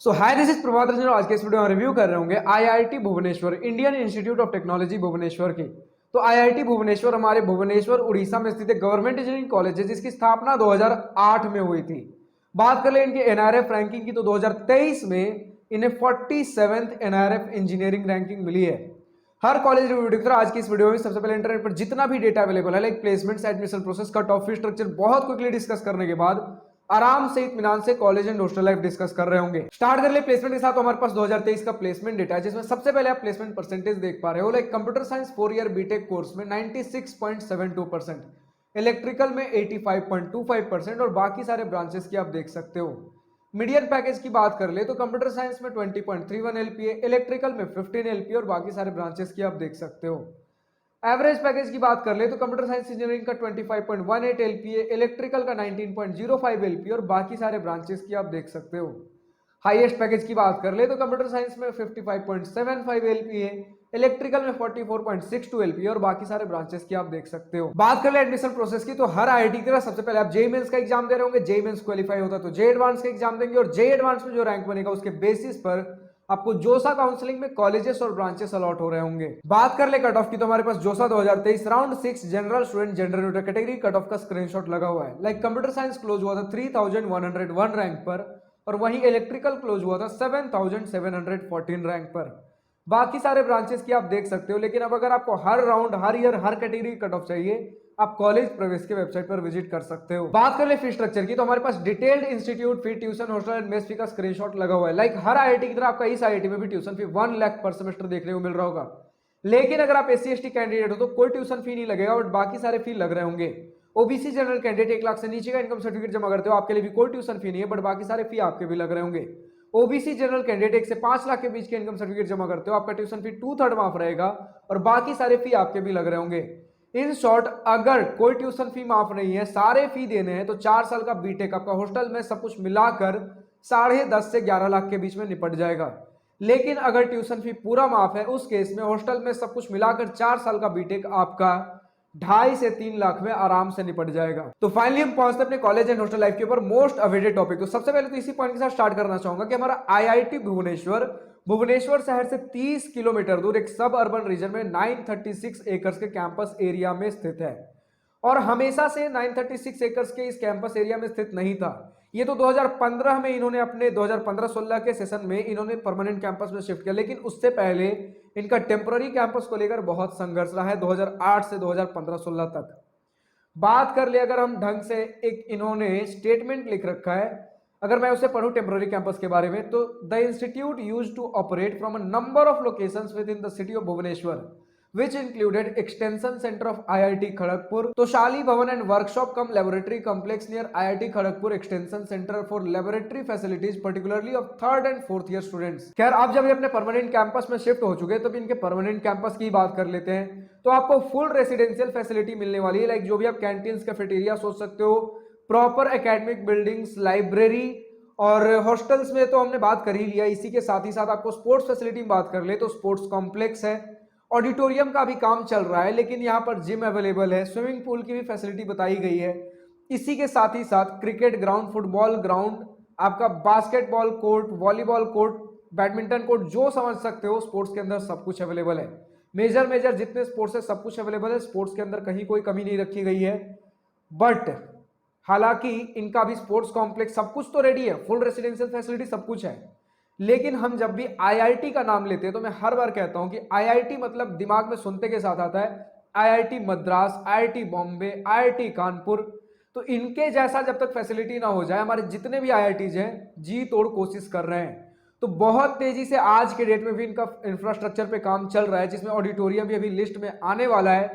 So hi this is Prabhat Ranjan. आज के इस वीडियो में रिव्यू कर रहे होंगे IIT Bhubaneswar, Indian Institute of Technology Bhubaneswar की। तो आईआईटी भुवनेश्वर हमारे भुवनेश्वर उड़ीसा में स्थित एक गवर्नमेंट इंजीनियरिंग कॉलेज है जिसकी स्थापना 2008 में हुई थी। बात कर ले इनके एनआरएफ रैंकिंग की तो 2023 में इन्हें 47th एनआरएफ इंजीनियरिंग रैंकिंग मिली है। हर कॉलेज रिव्यू की आज की इस वीडियो में सबसे पहले इंटरनेट पर जितना भी डेटा अवेलेबल है like placements, admission process, cut off fee structure बहुत क्विकली डिस्कस करने के बाद आराम से इत्मीनान से college and hostel life discuss कर रहे होंगे। स्टार्ट कर ले प्लेसमेंट के साथ। तो हमारे पास 2023 का प्लेसमेंट डेटा है जिसमें सबसे पहले आप प्लेसमेंट परसेंटेज देख पा रहे हो like computer science 4 year BTech course में 96.72%, इलेक्ट्रिकल में 85.25% और बाकी सारे ब्रांचेस की आप देख सकते हो। मीडियन पैकेज की बात कर ले तो कंप्यूटर साइंस में 20.31 एलपीए, इलेक्ट्रिकल में 15 एलपीए और बाकी सारे ब्रांचेस की आप देख सकते हो। एवरेज पैकेज की बात कर ले तो कंप्यूटर साइंस इंजीनियरिंग का 25.18 एलपीए, इलेक्ट्रिकल का 19.05 एलपीए और बाकी सारे ब्रांचेस की आप देख सकते हो। हाईएस्ट पैकेज की बात कर ले तो कंप्यूटर साइंस में 55.75 एलपीए, इलेक्ट्रिकल में 44.62 एलपीए और बाकी सारे ब्रांचेस की आप देख सकते हो। बात कर ले एडमिशन प्रोसेस की तो हर आईआईटी की तरह सबसे पहले आप जेईई मेंस का एग्जाम दे रहे होंगे। जेईई मेंस क्वालिफाई होता तो जेईई एडवांस का एग्जाम देंगे और जेईई एडवांस में जो रैंक बनेगा उसके बेसिस पर आपको जोसा काउंसलिंग में कॉलेजेस और ब्रांचेस अलॉट हो रहे होंगे। बात कर ले कट ऑफ की तो हमारे पास जोसा 2023 round 6 general student gender neutral category cut off का स्क्रीनशॉट लगा हुआ है। लाइक कंप्यूटर साइंस क्लोज हुआ था 3101 रैंक पर और वहीं इलेक्ट्रिकल क्लोज हुआ था 7714 रैंक पर। बाकी सारे ब्रांचेस की आप देख सकते हो। लेकिन अब अगर आपको हर राउंड, हर ईयर, हर कैटेगरी कट ऑफ चाहिए आप कॉलेज प्रवेश के वेबसाइट पर विजिट कर सकते हो। बात कर ले फी स्ट्रक्चर की तो हमारे पास detailed institute fee, tuition, hostel and mess fee का स्क्रीनशॉट लगा हुआ है। लाइक हर आईआईटी की तरह आपका इस आईआईटी में भी ट्यूशन फी 1 लाख पर सेमेस्टर देखने को मिल रहा होगा। लेकिन अगर आप एससी एसटी कैंडिडेट हो तो कोई ट्यूशन फी नहीं लगेगा बट बाकी सारे फी लग रहे होंगे। ओबीसी जनरल कैंडिडेट 1 लाख से नीचे का इनकम सर्टिफिकेट जमा करते हो आपके लिए भी कोई ट्यूशन फी नहीं है बट बाकी सारे फी आपके भी लग रहे होंगे। ओबीसी जनरल कैंडिडेट 1 से 5 लाख के बीच के इनकम सर्टिफिकेट जमा करते हो आपका ट्यूशन फी 2/3 माफ रहेगा और बाकी सारे फी आपके भी लग रहे होंगे। इन शॉर्ट अगर कोई ट्यूशन फी माफ नहीं है, सारे फी देने हैं तो 4 साल का बीटेक आपका हॉस्टल में सब कुछ मिलाकर 10.5 से 11 लाख के बीच में निपट जाएगा। लेकिन अगर ट्यूशन फी पूरा माफ है उस केस में हॉस्टल में सब कुछ मिलाकर 4 साल का बीटेक आपका 2.5 से 3 लाख में आराम से निपट जाएगा। तो फाइनली हम पहुंचते अपने कॉलेज एंड हॉस्टल लाइफ के ऊपर मोस्ट अवेटेड टॉपिक। तो सबसे पहले तो इसी पॉइंट के साथ स्टार्ट करना चाहूंगा कि हमारा आईआईटी भुवनेश्वर भुवनेश्वर शहर से 30 किलोमीटर दूर एक सब अर्बन रीजन में 936 एकर्स के कैंपस एरिया में स्थित है और हमेशा से 936 एकर्स के इस कैंपस एरिया में स्थित नहीं था। ये तो 2015 में इन्होंने अपने 2015-16 के सेशन में इन्होंने परमानेंट कैंपस में शिफ्ट किया, लेकिन उससे पहले इनका टेम्पररी कैंपस को लेकर बहुत संघर्ष रहा है 2008 से 2015-16 तक। बात कर ले अगर हम ढंग से, एक इन्होंने स्टेटमेंट लिख रखा है, अगर मैं उसे पढ़ूं टेम्पररी कैंपस के बारे में तो the institute used to operate from a number of locations within the city of Bhubaneswar which included extension center of IIT Kharagpur, Toshali Bhavan and workshop cum laboratory complex near IIT Kharagpur extension center for laboratory facilities particularly of 3rd and 4th year students। खैर आप जब ये अपने permanent campus में shift हो चुके तो इनके परमानेंट कैंपस की बात कर लेते हैं। तो आपको फुल रेसिडेंशियल फैसिलिटी मिलने वाली है लाइक जो भी आप कैंटीन, कैफेटेरिया सोच सकते हो, प्रॉपर एकेडमिक बिल्डिंग्स, लाइब्रेरी और हॉस्टल्स में तो हमने बात कर ही लिया। इसी के साथ ही साथ आपको स्पोर्ट्स फैसिलिटी में बात कर ले तो स्पोर्ट्स कॉम्प्लेक्स है, ऑडिटोरियम का भी काम चल रहा है लेकिन यहाँ पर जिम अवेलेबल है, स्विमिंग पूल की भी फैसिलिटी बताई गई है। इसी के साथ ही साथ क्रिकेट ग्राउंड, फुटबॉल ग्राउंड, आपका basketball court, volleyball court, badminton court, जो समझ सकते हो स्पोर्ट्स के अंदर सब कुछ अवेलेबल है। मेजर जितने स्पोर्ट्स है सब कुछ अवेलेबल है, स्पोर्ट्स के अंदर कहीं कोई कमी नहीं रखी गई है। बट हालांकि इनका भी स्पोर्ट्स कॉम्प्लेक्स सब कुछ तो रेडी है, फुल रेसिडेंशियल फैसिलिटी सब कुछ है। लेकिन हम जब भी आईआईटी का नाम लेते हैं तो मैं हर बार कहता हूं कि आईआईटी मतलब दिमाग में सुनते के साथ आता है IIT Madras, IIT Bombay, IIT Kanpur. तो इनके जैसा जब तक फैसिलिटी ना हो जाए, हमारे जितने भी आईआईटीज हैं जी तोड़ कोशिश कर रहे हैं। तो बहुत तेजी से आज के डेट में भी इनका इंफ्रास्ट्रक्चर पे काम चल रहा है जिसमें ऑडिटोरियम भी अभी लिस्ट में आने वाला है,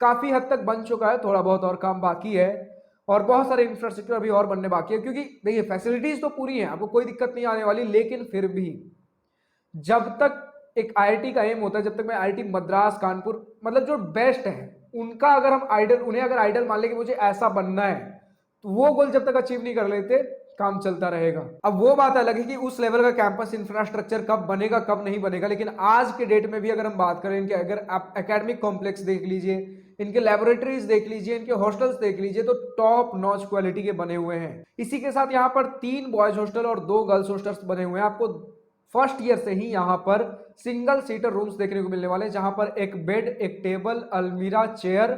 काफी हद तक बन चुका है, थोड़ा बहुत और काम बाकी है और बहुत सारे इंफ्रास्ट्रक्चर अभी और बनने बाकी है। क्योंकि देखिए फैसिलिटीज तो पूरी हैं, आपको कोई दिक्कत नहीं आने वाली, लेकिन फिर भी जब तक एक आईआईटी का एम होता है, जब तक मैं आईआईटी मद्रास, कानपुर मतलब जो बेस्ट है उनका अगर हम आइडल, उन्हें अगर आइडल मान ले कि मुझे ऐसा बनना है, तो वो गोल जब तक अचीव नहीं कर लेते काम चलता रहेगा। अब वो बात अलग है कि उस लेवल का कैंपस इंफ्रास्ट्रक्चर कब बनेगा कब नहीं बनेगा, लेकिन आज के डेट में भी अगर हम बात करें कि अगर आप एकेडमिक कॉम्प्लेक्स देख लीजिए, इनके लेबोरेटरीज देख लीजिए, इनके हॉस्टल्स देख लीजिए, तो टॉप नॉच क्वालिटी के बने हुए हैं। इसी के साथ यहाँ पर 3 बॉयज हॉस्टल और 2 गर्ल्स हॉस्टल्स बने हुए हैं। आपको फर्स्ट ईयर से ही यहाँ पर सिंगल सीटर रूम्स देखने को मिलने वाले हैं, जहां पर एक बेड, एक टेबल, अलमीरा, चेयर,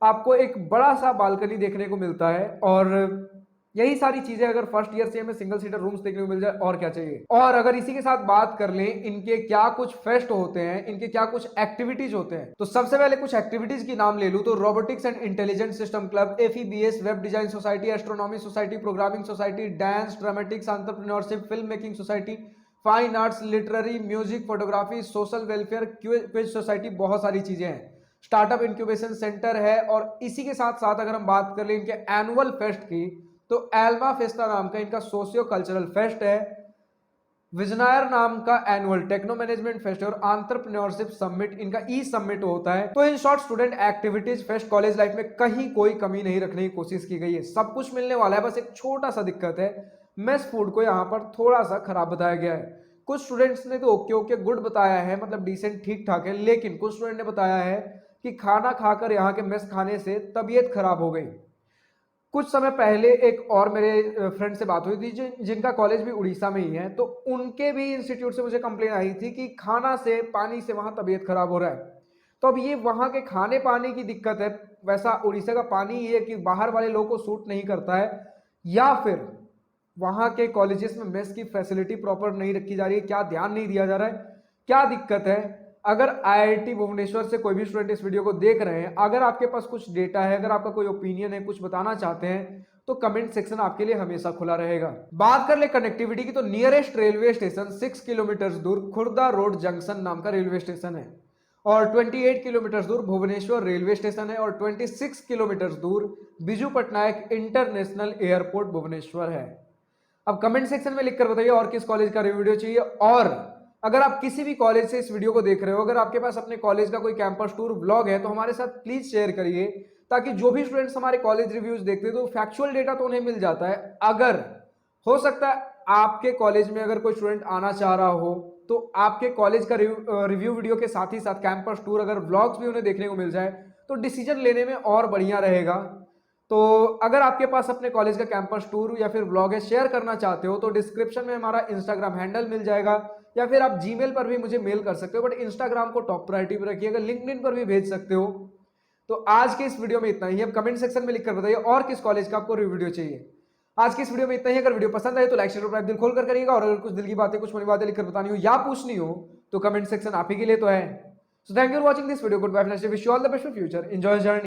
आपको एक बड़ा सा बालकनी देखने को मिलता है। और यही सारी चीजें अगर फर्स्ट ईयर से हमें सिंगल सीटर रूम्स देखने को मिल जाए और क्या चाहिए। और अगर इसी के साथ बात कर लें इनके क्या कुछ फेस्ट होते हैं, इनके क्या कुछ एक्टिविटीज होते हैं, तो सबसे पहले कुछ एक्टिविटीज की नाम ले लूं तो robotics and intelligent system club, FEBS, web design society, astronomy society, programming society, dance, dramatics, entrepreneurship, film making society, fine arts, literary, music, photography, social welfare, quiz society, बहुत सारी चीजें हैं। स्टार्टअप इंक्यूबेशन सेंटर है। और इसी के साथ साथ अगर हम बात कर लें इनके एनुअल फेस्ट की, तो एल्मा फेस्टा नाम का इनका सोशियो कल्चरल फेस्ट है, विजनायर नाम का एनुअल टेक्नो मैनेजमेंट फेस्ट है, और एंटरप्रेन्योरशिप समिट इनका ई समिट होता है। तो in short student activities fest college life में कहीं कोई कमी नहीं रखने की कोशिश की गई है, सब कुछ मिलने वाला है। बस एक छोटा सा दिक्कत है, मेस फूड को यहाँ पर थोड़ा सा खराब बताया गया है। कुछ स्टूडेंट्स ने तो ओके ओके गुड बताया है, मतलब डिसेंट ठीक ठाक है, लेकिन कुछ स्टूडेंट ने बताया है कि खाना खाकर यहाँ के मेस खाने से तबीयत खराब हो गई। कुछ समय पहले एक और मेरे फ्रेंड से बात हुई थी जिनका कॉलेज भी उड़ीसा में ही है, तो उनके भी इंस्टीट्यूट से मुझे कंप्लेन आई थी कि खाना से, पानी से वहाँ तबीयत खराब हो रहा है। तो अब ये वहाँ के खाने पानी की दिक्कत है, वैसा उड़ीसा का पानी ये है कि बाहर वाले लोगों को सूट नहीं करता है, या फिर वहाँ के कॉलेजेस में मेस की फैसिलिटी प्रॉपर नहीं रखी जा रही है, क्या ध्यान नहीं दिया जा रहा है, क्या दिक्कत है। अगर आईआईटी भुवनेश्वर से कोई भी स्टूडेंट इस वीडियो को देख रहे हैं, अगर आपके पास कुछ डेटा है, अगर आपका कोई ओपिनियन है, कुछ बताना चाहते हैं, तो कमेंट सेक्शन आपके लिए हमेशा खुला रहेगा। बात कर ले कनेक्टिविटी की, तो नियरेस्ट रेलवे स्टेशन 6 किलोमीटर दूर खुर्दा रोड जंक्शन नाम का रेलवे स्टेशन है, और 28 किलोमीटर दूर भुवनेश्वर रेलवे स्टेशन है, और 26 किलोमीटर दूर बिजू पटनायक इंटरनेशनल एयरपोर्ट भुवनेश्वर है। अब कमेंट सेक्शन में लिखकर बताइए और किस कॉलेज का वीडियो चाहिए। और अगर आप किसी भी कॉलेज से इस वीडियो को देख रहे हो, अगर आपके पास अपने कॉलेज का कोई कैंपस टूर व्लॉग है, तो हमारे साथ प्लीज शेयर करिए, ताकि जो भी स्टूडेंट्स हमारे कॉलेज रिव्यूज देखते हैं तो फैक्चुअल डेटा तो उन्हें मिल जाता है। अगर हो सकता है आपके कॉलेज में अगर कोई स्टूडेंट आना चाह रहा हो, तो आपके कॉलेज का रिव्यू वीडियो के साथ ही साथ कैंपस टूर, अगर व्लॉग्स भी उन्हें देखने को मिल जाए तो डिसीजन लेने में और बढ़िया रहेगा। तो अगर आपके पास अपने कॉलेज का कैंपस टूर या फिर व्लॉग है, शेयर करना चाहते हो, तो डिस्क्रिप्शन में हमारा इंस्टाग्राम हैंडल मिल जाएगा, या फिर आप जीमेल पर भी मुझे मेल कर सकते हो, बट इंस्टाग्राम को टॉप प्रायोरिटी पर रखिएगा, लिंक्डइन पर भी भेज सकते हो। तो आज के इस वीडियो में इतना ही। अब कमेंट सेक्शन में लिखकर बताइए और किस कॉलेज का आपको वीडियो चाहिए। आज की इस वीडियो में इतना ही। अगर वीडियो पसंद आए तो लाइक शेयर और दिल खोल कर करिएगा, और अगर कुछ दिल की बातें, कुछ मनी बातें लिखकर बतानी हो या पूछनी हो, तो कमेंट सेक्शन आप ही के लिए तो है। So thank you for watching this video. Goodbye, wish you all the best for future, enjoy journey.